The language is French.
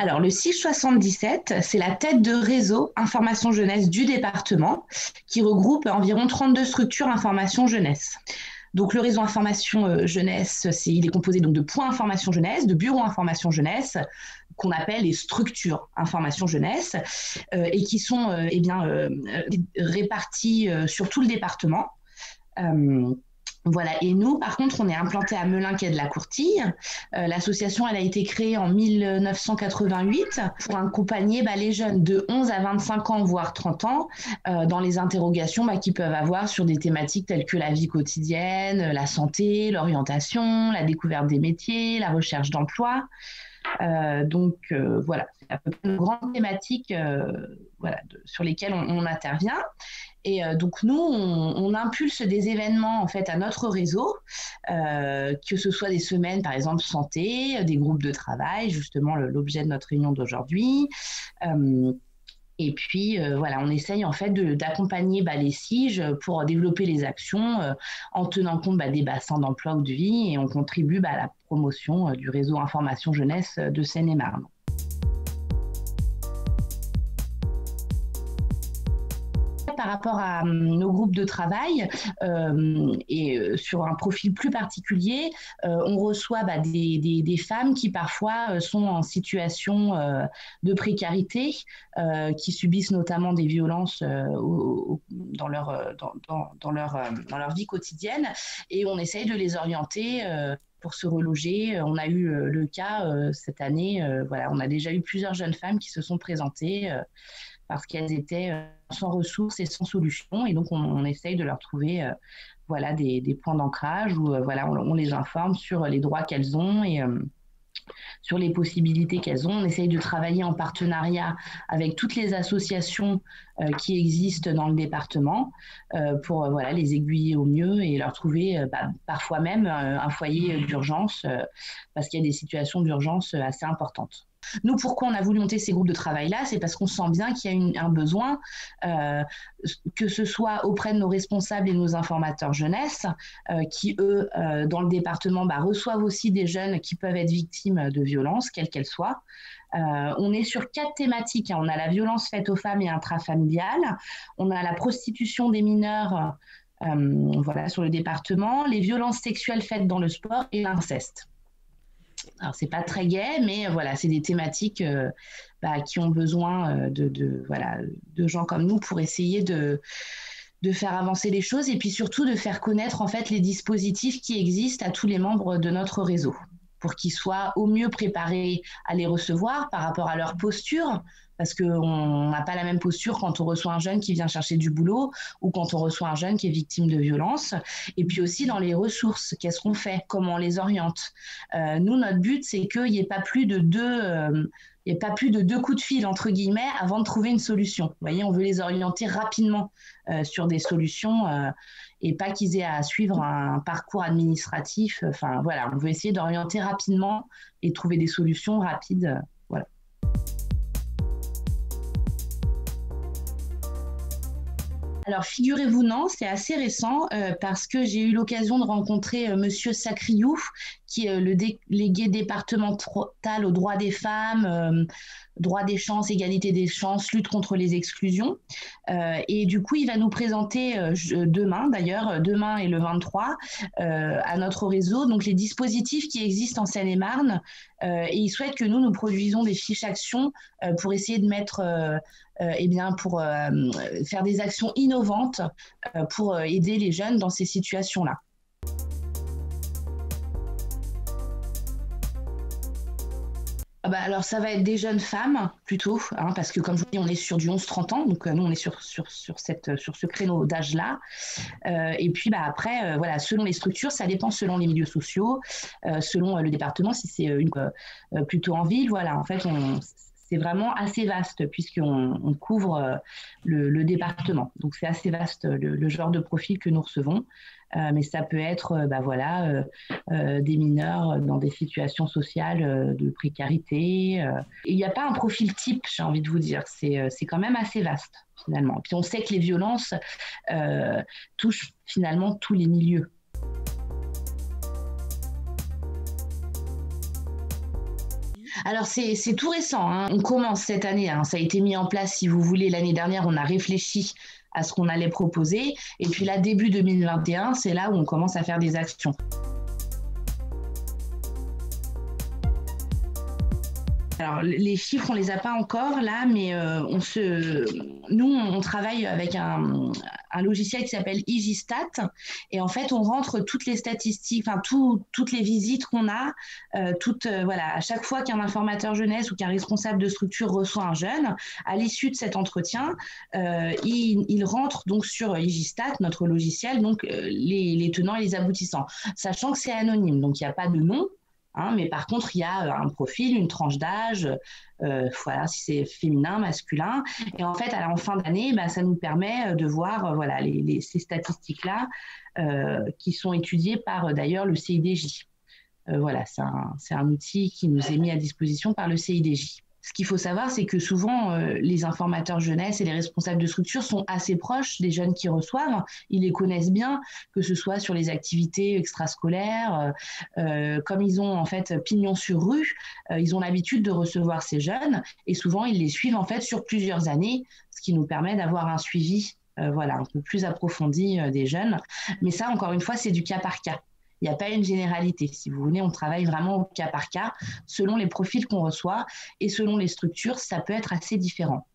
Alors, le 677, c'est la tête de réseau information jeunesse du département qui regroupe environ 32 structures information jeunesse. Donc, le réseau information jeunesse, il est composé donc de points information jeunesse, de bureaux information jeunesse, qu'on appelle les structures information jeunesse, et qui sont répartis sur tout le département. Voilà. Et nous, par contre, on est implanté à Melun, quai de la Courtille. L'association, elle a été créée en 1988 pour accompagner les jeunes de 11 à 25 ans, voire 30 ans, dans les interrogations qu'ils peuvent avoir sur des thématiques telles que la vie quotidienne, la santé, l'orientation, la découverte des métiers, la recherche d'emploi. Voilà, c'est à peu près une grande thématique sur lesquelles on intervient. Et donc nous, on impulse des événements en fait à notre réseau, que ce soit des semaines par exemple santé, des groupes de travail, justement l'objet de notre réunion d'aujourd'hui. Et puis voilà, on essaye en fait d'accompagner les SIG pour développer les actions en tenant compte des bassins d'emploi ou de vie, et on contribue à la promotion du réseau information jeunesse de Seine-et-Marne. Par rapport à nos groupes de travail et sur un profil plus particulier, on reçoit des femmes qui parfois sont en situation de précarité, qui subissent notamment des violences dans leur vie quotidienne, et on essaye de les orienter pour se reloger. On a eu le cas cette année, on a déjà eu plusieurs jeunes femmes qui se sont présentées parce qu'elles étaient sans ressources et sans solution. Et donc, on essaye de leur trouver des points d'ancrage où on les informe sur les droits qu'elles ont et sur les possibilités qu'elles ont. On essaye de travailler en partenariat avec toutes les associations qui existent dans le département pour les aiguiller au mieux et leur trouver parfois même un foyer d'urgence parce qu'il y a des situations d'urgence assez importantes. Nous, pourquoi on a voulu monter ces groupes de travail-là? C'est parce qu'on sent bien qu'il y a un besoin, que ce soit auprès de nos responsables et nos informateurs jeunesse, qui, eux, dans le département, reçoivent aussi des jeunes qui peuvent être victimes de violences, quelles qu'elles soient. On est sur 4 thématiques. On a la violence faite aux femmes et intrafamiliale, on a la prostitution des mineurs sur le département, les violences sexuelles faites dans le sport et l'inceste. Alors, c'est pas très gai, mais c'est des thématiques qui ont besoin de gens comme nous pour essayer de faire avancer les choses et puis surtout de faire connaître en fait les dispositifs qui existent à tous les membres de notre réseau pour qu'ils soient au mieux préparés à les recevoir par rapport à leur posture, parce qu'on n'a pas la même posture quand on reçoit un jeune qui vient chercher du boulot ou quand on reçoit un jeune qui est victime de violence. Et puis aussi dans les ressources, qu'est-ce qu'on fait? Comment on les oriente? Nous, notre but, c'est qu'il n'y ait pas plus de deux coups de fil, entre guillemets, avant de trouver une solution. Vous voyez, on veut les orienter rapidement sur des solutions et pas qu'ils aient à suivre un parcours administratif. On veut essayer d'orienter rapidement et trouver des solutions rapides. Alors, figurez-vous, non, c'est assez récent parce que j'ai eu l'occasion de rencontrer Monsieur Sacriou, qui est le délégué départemental aux droits des femmes, droit des chances, égalité des chances, lutte contre les exclusions. Et du coup, il va nous présenter demain et le 23, à notre réseau, donc les dispositifs qui existent en Seine-et-Marne. Et il souhaite que nous produisons des fiches actions pour essayer de mettre... pour faire des actions innovantes pour aider les jeunes dans ces situations-là. Alors, ça va être des jeunes femmes plutôt, parce que comme je vous dis, on est sur du 11-30 ans, donc nous, on est sur ce créneau d'âge-là. Et puis après, selon les structures, ça dépend selon les milieux sociaux, selon le département, si c'est plutôt en ville. En fait, c'est vraiment assez vaste puisqu'on couvre le département. Donc, c'est assez vaste le genre de profil que nous recevons. Mais ça peut être des mineurs dans des situations sociales de précarité. Il n'y a pas un profil type, j'ai envie de vous dire. C'est quand même assez vaste, finalement. Puis on sait que les violences touchent finalement tous les milieux. Alors, c'est tout récent, hein. On commence cette année, hein. Ça a été mis en place, si vous voulez, l'année dernière, on a réfléchi à ce qu'on allait proposer. Et puis là, début 2021, c'est là où on commence à faire des actions. Alors, les chiffres, on les a pas encore là, mais nous, on travaille avec un logiciel qui s'appelle Easystat. Et en fait, on rentre toutes les statistiques, enfin, toutes les visites qu'on a, voilà, à chaque fois qu'un informateur jeunesse ou qu'un responsable de structure reçoit un jeune, à l'issue de cet entretien, il rentre donc sur Easystat, notre logiciel, donc les tenants et les aboutissants, sachant que c'est anonyme, donc il n'y a pas de nom. Hein, mais par contre, il y a un profil, une tranche d'âge, voilà, si c'est féminin, masculin. Et en fait, en fin d'année, bah, ça nous permet de voir voilà, ces statistiques-là qui sont étudiées par d'ailleurs le CIDJ. Voilà, c'est un outil qui nous est mis à disposition par le CIDJ. Ce qu'il faut savoir, c'est que souvent, les informateurs jeunesse et les responsables de structure sont assez proches des jeunes qui reçoivent. Ils les connaissent bien, que ce soit sur les activités extrascolaires. Comme ils ont en fait pignon sur rue, ils ont l'habitude de recevoir ces jeunes et souvent, ils les suivent en fait sur plusieurs années, ce qui nous permet d'avoir un suivi voilà, un peu plus approfondi des jeunes. Mais ça, encore une fois, c'est du cas par cas. Il n'y a pas une généralité. Si vous voulez, on travaille vraiment au cas par cas, selon les profils qu'on reçoit et selon les structures, ça peut être assez différent.